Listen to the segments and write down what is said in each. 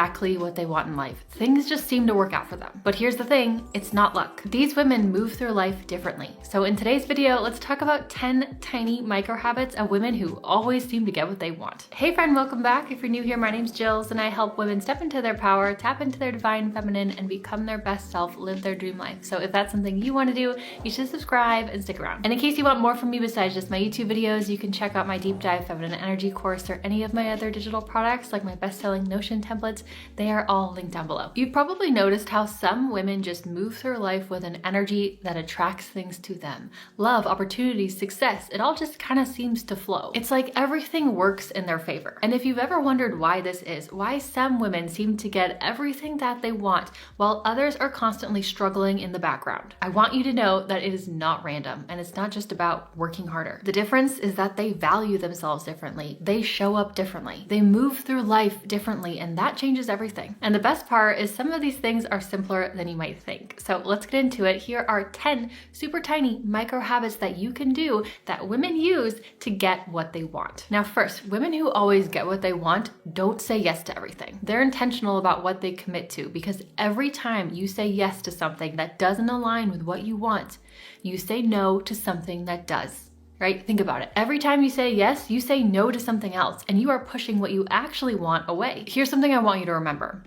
exactly what they want in life. Things just seem to work out for them. But here's the thing, it's not luck. These women move through life differently. So in today's video, let's talk about 10 tiny micro habits of women who always seem to get what they want. Hey friend, welcome back. If you're new here, my name's Jills and I help women step into their power, tap into their divine feminine, and become their best self, live their dream life. So if that's something you want to do, you should subscribe and stick around. And in case you want more from me besides just my YouTube videos, you can check out my deep dive feminine energy course or any of my other digital products like my best-selling Notion templates. They are all linked down below. You've probably noticed how some women just move through life with an energy that attracts things to them. Love, opportunities, success, it all just kind of seems to flow. It's like everything works in their favor. And if you've ever wondered why this is, why some women seem to get everything that they want while others are constantly struggling in the background, I want you to know that it is not random and it's not just about working harder. The difference is that they value themselves differently. They show up differently. They move through life differently, and that changes everything. And the best part is some of these things are simpler than you might think. So let's get into it. Here are 10 super tiny micro habits that you can do that women use to get what they want. Now first, women who always get what they want don't say yes to everything. They're intentional about what they commit to, because every time you say yes to something that doesn't align with what you want, you say no to something that does. Right? Think about it. Every time you say yes, you say no to something else, and you are pushing what you actually want away. Here's something I want you to remember.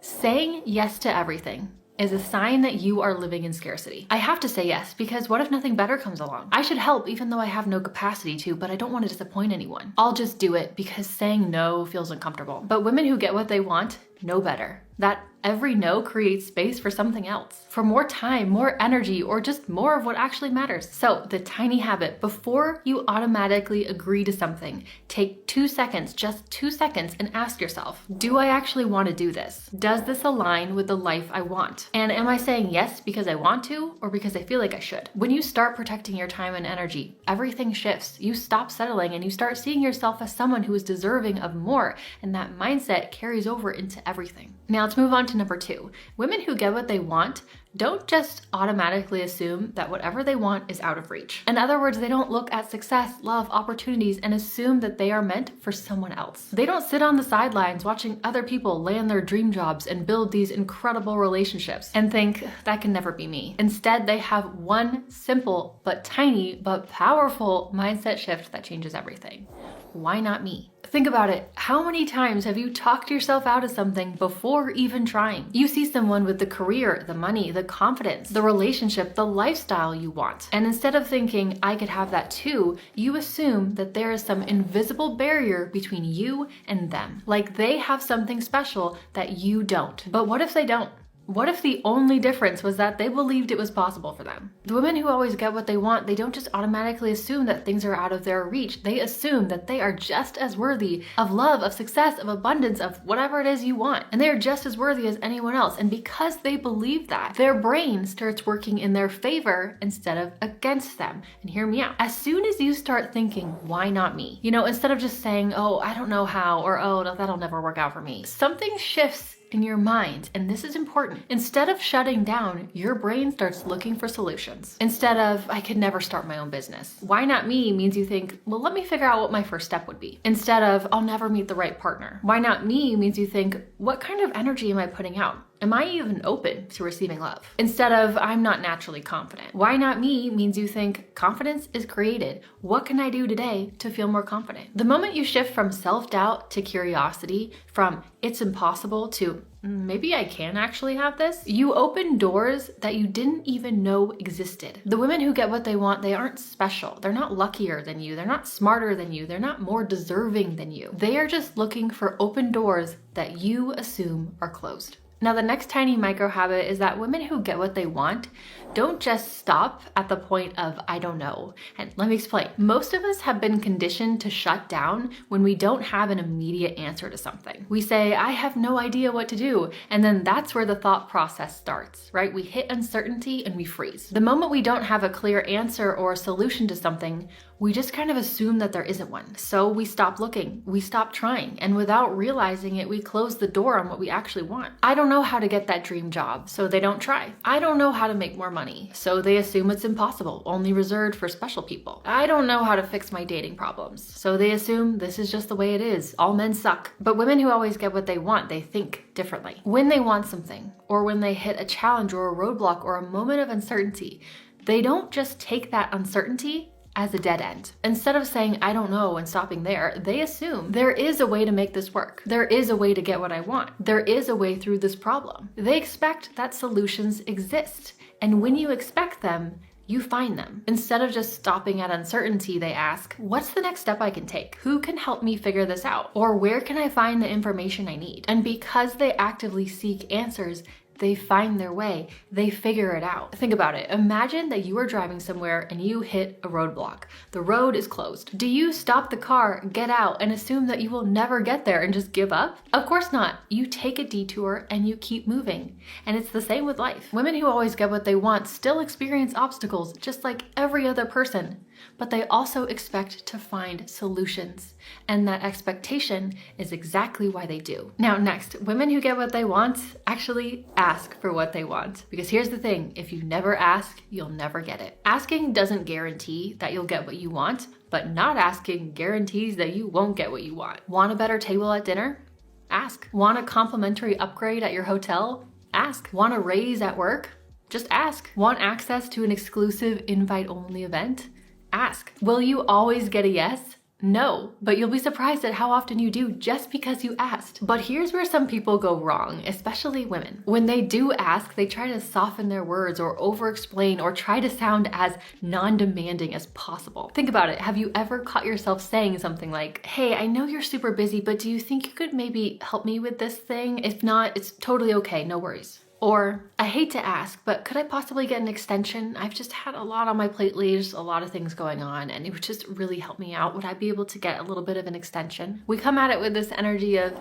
Saying yes to everything is a sign that you are living in scarcity. I have to say yes, because what if nothing better comes along? I should help even though I have no capacity to, but I don't want to disappoint anyone. I'll just do it because saying no feels uncomfortable. But women who get what they want know better. That every no creates space for something else, for more time, more energy, or just more of what actually matters. So the tiny habit, before you automatically agree to something, take 2 seconds, just 2 seconds, and ask yourself, do I actually want to do this? Does this align with the life I want? And am I saying yes because I want to, or because I feel like I should? When you start protecting your time and energy, everything shifts. You stop settling and you start seeing yourself as someone who is deserving of more, and that mindset carries over into everything. Now let's move on to number 2. Women who get what they want don't just automatically assume that whatever they want is out of reach. In other words, they don't look at success, love, opportunities, and assume that they are meant for someone else. They don't sit on the sidelines watching other people land their dream jobs and build these incredible relationships and think, that can never be me. Instead, they have one simple but tiny but powerful mindset shift that changes everything. Why not me? Think about it. How many times have you talked yourself out of something before even trying? You see someone with the career, the money, the confidence, the relationship, the lifestyle you want. And instead of thinking, I could have that too, you assume that there is some invisible barrier between you and them. Like they have something special that you don't. But what if they don't? What if the only difference was that they believed it was possible for them? The women who always get what they want, they don't just automatically assume that things are out of their reach. They assume that they are just as worthy of love, of success, of abundance, of whatever it is you want. And they are just as worthy as anyone else. And because they believe that, their brain starts working in their favor instead of against them. And hear me out. As soon as you start thinking, why not me? You know, instead of just saying, oh, I don't know how, or oh, no, that'll never work out for me. Something shifts in your mind, and this is important. Instead of shutting down, your brain starts looking for solutions. Instead of, I could never start my own business. Why not me means you think, well, let me figure out what my first step would be. Instead of, I'll never meet the right partner. Why not me means you think, what kind of energy am I putting out? Am I even open to receiving love? Instead of, I'm not naturally confident. Why not me means you think confidence is created. What can I do today to feel more confident? The moment you shift from self-doubt to curiosity, from it's impossible to maybe I can actually have this, you open doors that you didn't even know existed. The women who get what they want, they aren't special. They're not luckier than you. They're not smarter than you. They're not more deserving than you. They are just looking for open doors that you assume are closed. Now, the next tiny micro habit is that women who get what they want don't just stop at the point of, I don't know. And let me explain. Most of us have been conditioned to shut down when we don't have an immediate answer to something. We say, I have no idea what to do. And then that's where the thought process starts, right? We hit uncertainty and we freeze. The moment we don't have a clear answer or a solution to something, we just kind of assume that there isn't one. So we stop looking, we stop trying, and without realizing it, we close the door on what we actually want. I don't know how to get that dream job, so they don't try. I don't know how to make more money, so they assume it's impossible, only reserved for special people. I don't know how to fix my dating problems, so they assume this is just the way it is. All men suck. But women who always get what they want, they think differently. When they want something, or when they hit a challenge or a roadblock or a moment of uncertainty, they don't just take that uncertainty as a dead end. Instead of saying, I don't know, and stopping there, they assume there is a way to make this work. There is a way to get what I want. There is a way through this problem. They expect that solutions exist. And when you expect them, you find them. Instead of just stopping at uncertainty, they ask, what's the next step I can take? Who can help me figure this out? Or where can I find the information I need? And because they actively seek answers, they find their way, they figure it out. Think about it. Imagine that you are driving somewhere and you hit a roadblock. The road is closed. Do you stop the car, get out, and assume that you will never get there and just give up? Of course not. You take a detour and you keep moving. And it's the same with life. Women who always get what they want still experience obstacles just like every other person, but they also expect to find solutions. And that expectation is exactly why they do. Now, next, women who get what they want actually ask for what they want. Because here's the thing, if you never ask, you'll never get it. Asking doesn't guarantee that you'll get what you want, but not asking guarantees that you won't get what you want. Want a better table at dinner? Ask. Want a complimentary upgrade at your hotel? Ask. Want a raise at work? Just ask. Want access to an exclusive invite-only event? Ask. Will you always get a yes? No, but you'll be surprised at how often you do just because you asked. But here's where some people go wrong, especially women. When they do ask, they try to soften their words or over-explain or try to sound as non-demanding as possible. Think about it. Have you ever caught yourself saying something like, hey, I know you're super busy, but do you think you could maybe help me with this thing? If not, it's totally okay, no worries. Or, I hate to ask, but could I possibly get an extension? I've just had a lot on my plate lately, just a lot of things going on, and it would just really help me out. Would I be able to get a little bit of an extension? We come at it with this energy of,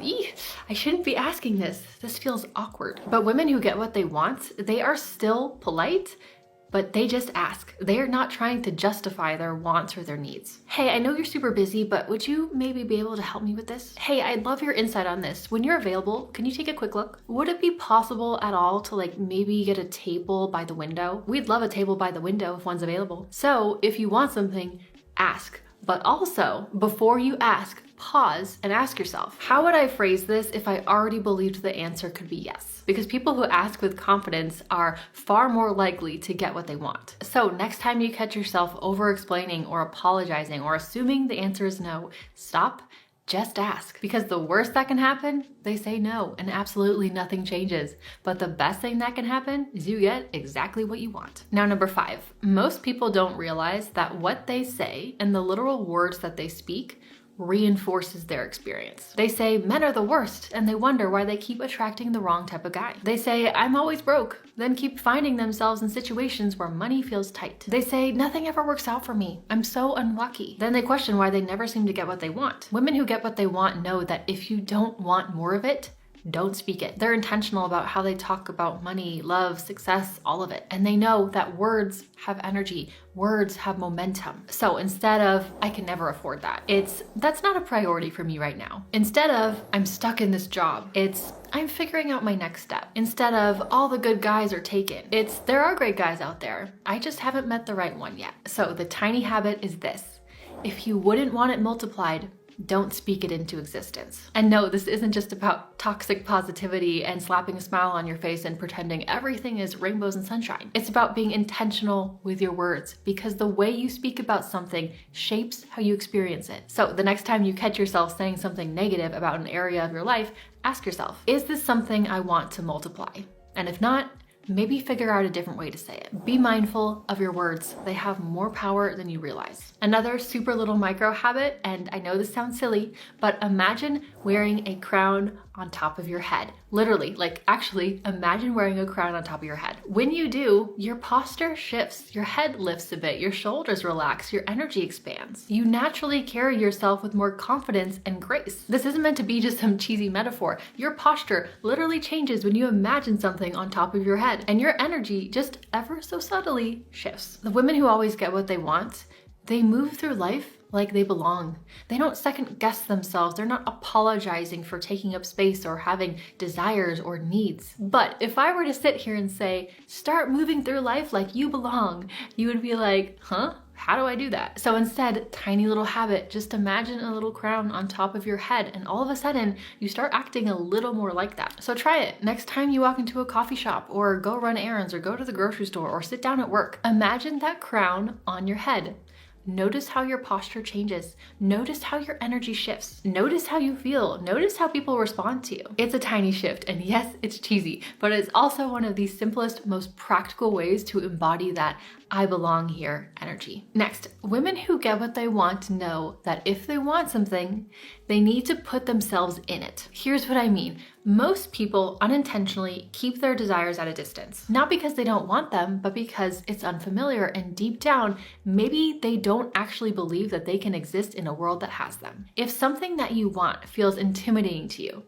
I shouldn't be asking this. This feels awkward. But women who get what they want, they are still polite, but they just ask. They are not trying to justify their wants or their needs. Hey, I know you're super busy, but would you maybe be able to help me with this? Hey, I'd love your insight on this. When you're available, can you take a quick look? Would it be possible at all to maybe get a table by the window? We'd love a table by the window if one's available. So if you want something, ask. But also, before you ask, pause and ask yourself, how would I phrase this if I already believed the answer could be yes? Because people who ask with confidence are far more likely to get what they want. So next time you catch yourself over-explaining or apologizing or assuming the answer is no, stop. Just ask, because the worst that can happen, they say no and absolutely nothing changes. But the best thing that can happen is you get exactly what you want. Now, number 5, most people don't realize that what they say and the literal words that they speak reinforces their experience. They say men are the worst and they wonder why they keep attracting the wrong type of guy. They say I'm always broke, then keep finding themselves in situations where money feels tight. They say nothing ever works out for me. I'm so unlucky. Then they question why they never seem to get what they want. Women who get what they want know that if you don't want more of it, don't speak it. They're intentional about how they talk about money, love, success, all of it. And they know that words have energy, words have momentum. So instead of, I can never afford that, it's, that's not a priority for me right now. Instead of, I'm stuck in this job, it's, I'm figuring out my next step. Instead of, all the good guys are taken, it's, there are great guys out there. I just haven't met the right one yet. So the tiny habit is this. If you wouldn't want it multiplied, don't speak it into existence. And no, this isn't just about toxic positivity and slapping a smile on your face and pretending everything is rainbows and sunshine. It's about being intentional with your words, because the way you speak about something shapes how you experience it. So the next time you catch yourself saying something negative about an area of your life, ask yourself, is this something I want to multiply? And if not, maybe figure out a different way to say it. Be mindful of your words. They have more power than you realize. Another super little micro habit, and I know this sounds silly, but imagine wearing a crown on top of your head. Literally, actually, imagine wearing a crown on top of your head. When you do, your posture shifts, your head lifts a bit, your shoulders relax, your energy expands. You naturally carry yourself with more confidence and grace. This isn't meant to be just some cheesy metaphor. Your posture literally changes when you imagine something on top of your head, and your energy just ever so subtly shifts. The women who always get what they want, They move through life like they belong. They don't second guess themselves. They're not apologizing for taking up space or having desires or needs. But if I were to sit here and say, start moving through life like you belong, you would be like, huh? How do I do that? So instead, tiny little habit, just imagine a little crown on top of your head and all of a sudden you start acting a little more like that. So try it. Next time you walk into a coffee shop or go run errands or go to the grocery store or sit down at work, imagine that crown on your head. Notice how your posture changes. Notice how your energy shifts. Notice how you feel. Notice how people respond to you. It's a tiny shift, and yes, it's cheesy, but it's also one of the simplest, most practical ways to embody that I belong here energy. Next, women who get what they want know that if they want something, they need to put themselves in it. Here's what I mean. Most people unintentionally keep their desires at a distance, not because they don't want them, but because it's unfamiliar and deep down, maybe they don't actually believe that they can exist in a world that has them. If something that you want feels intimidating to you,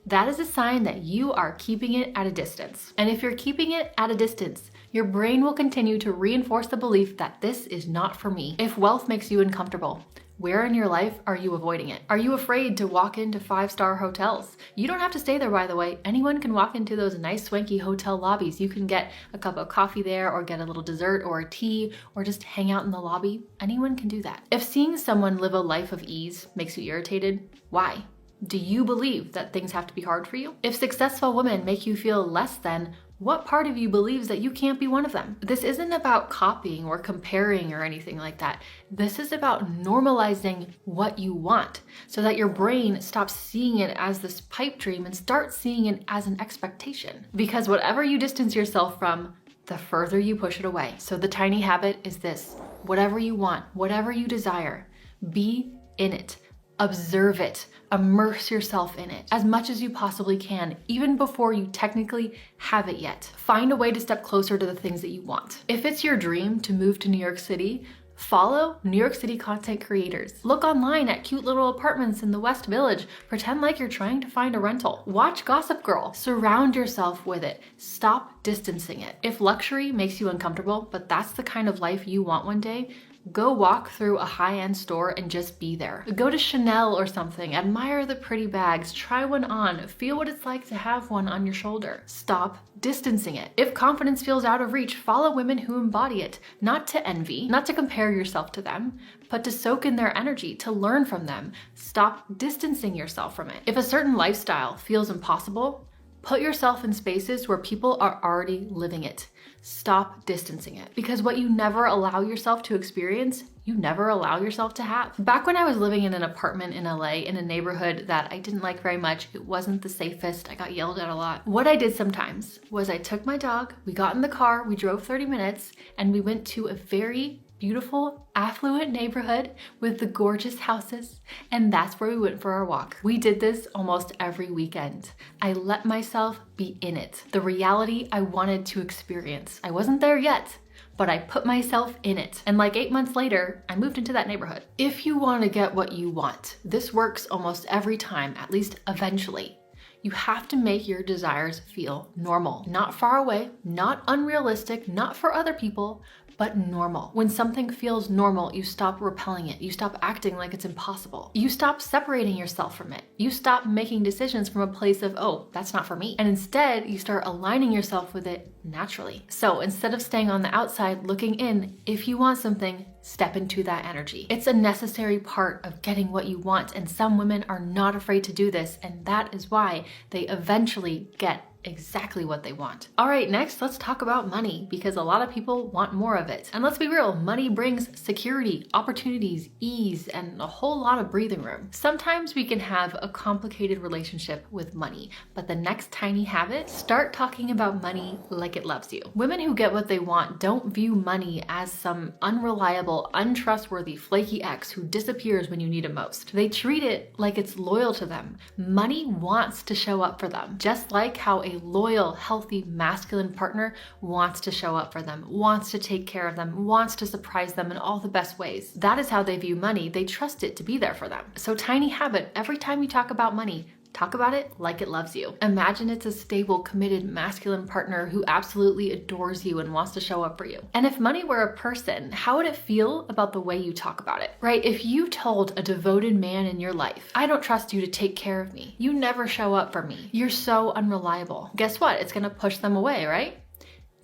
that is a sign that you are keeping it at a distance. And if you're keeping it at a distance, your brain will continue to reinforce the belief that this is not for me. If wealth makes you uncomfortable, where in your life are you avoiding it? Are you afraid to walk into 5-star hotels? You don't have to stay there, by the way. Anyone can walk into those nice swanky hotel lobbies. You can get a cup of coffee there or get a little dessert or a tea or just hang out in the lobby. Anyone can do that. If seeing someone live a life of ease makes you irritated, why? Do you believe that things have to be hard for you? If successful women make you feel less than, what part of you believes that you can't be one of them? This isn't about copying or comparing or anything like that. This is about normalizing what you want so that your brain stops seeing it as this pipe dream and starts seeing it as an expectation. Because whatever you distance yourself from, the further you push it away. So the tiny habit is this: whatever you want, whatever you desire, be in it. Observe it, immerse yourself in it as much as you possibly can, even before you technically have it yet. Find a way to step closer to the things that you want. If it's your dream to move to New York City, follow New York City content creators. Look online at cute little apartments in the West Village. Pretend like you're trying to find a rental. Watch Gossip Girl. Surround yourself with it. Stop distancing it. If luxury makes you uncomfortable, but that's the kind of life you want one day, go walk through a high-end store and just be there. Go to Chanel or something, admire the pretty bags, try one on, feel what it's like to have one on your shoulder. Stop distancing it. If confidence feels out of reach, follow women who embody it, not to envy, not to compare yourself to them, but to soak in their energy, to learn from them. Stop distancing yourself from it. If a certain lifestyle feels impossible, put yourself in spaces where people are already living it. Stop distancing it. Because what you never allow yourself to experience, you never allow yourself to have. Back when I was living in an apartment in LA in a neighborhood that I didn't like very much, it wasn't the safest, I got yelled at a lot. What I did sometimes was I took my dog, we got in the car, we drove 30 minutes, and we went to a very beautiful, affluent neighborhood with the gorgeous houses, and that's where we went for our walk. We did this almost every weekend. I let myself be in it, the reality I wanted to experience. I wasn't there yet, but I put myself in it. And like 8 months later, I moved into that neighborhood. If you want to get what you want, this works almost every time, at least eventually. You have to make your desires feel normal, not far away, not unrealistic, not for other people, but normal. When something feels normal, you stop repelling it. You stop acting like it's impossible. You stop separating yourself from it. You stop making decisions from a place of, oh, that's not for me. And instead, you start aligning yourself with it naturally. So instead of staying on the outside looking in, if you want something, step into that energy. It's a necessary part of getting what you want, and some women are not afraid to do this, and that is why they eventually get exactly what they want. All right, next, let's talk about money, because a lot of people want more of it. And let's be real, money brings security, opportunities, ease, and a whole lot of breathing room. Sometimes we can have a complicated relationship with money, but the next tiny habit, start talking about money like it loves you. Women who get what they want don't view money as some unreliable, untrustworthy, flaky ex who disappears when you need it most. They treat it like it's loyal to them. Money wants to show up for them, just like how a loyal, healthy, masculine partner wants to show up for them, wants to take care of them, wants to surprise them in all the best ways. That is how they view money. They trust it to be there for them. So tiny habit, every time you talk about money, Talk about it like it loves you. Imagine it's a stable, committed, masculine partner who absolutely adores you and wants to show up for you. And if money were a person, how would it feel about the way you talk about it, right? If you told a devoted man in your life, I don't trust you to take care of me. You never show up for me. You're so unreliable. Guess what? It's gonna push them away, right?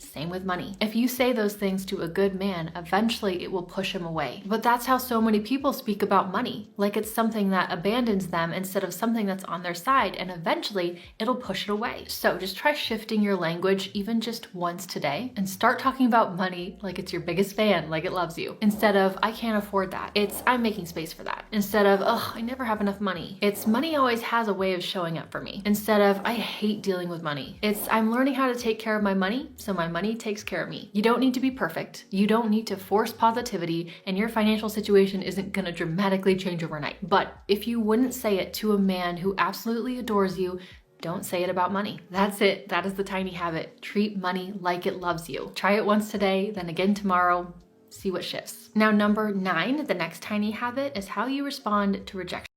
Same with money. If you say those things to a good man, eventually it will push him away. But that's how so many people speak about money, like it's something that abandons them instead of something that's on their side, and eventually it'll push it away. So just try shifting your language even just once today and start talking about money like it's your biggest fan, like it loves you. Instead of, I can't afford that. It's, I'm making space for that. Instead of, ugh, I never have enough money. It's, money always has a way of showing up for me. Instead of, I hate dealing with money. It's, I'm learning how to take care of my money, so my money takes care of me. You don't need to be perfect. You don't need to force positivity, and your financial situation isn't gonna dramatically change overnight. But if you wouldn't say it to a man who absolutely adores you, don't say it about money. That's it. That is the tiny habit. Treat money like it loves you. Try it once today, then again tomorrow. See what shifts. Now, number 9, the next tiny habit is how you respond to rejection.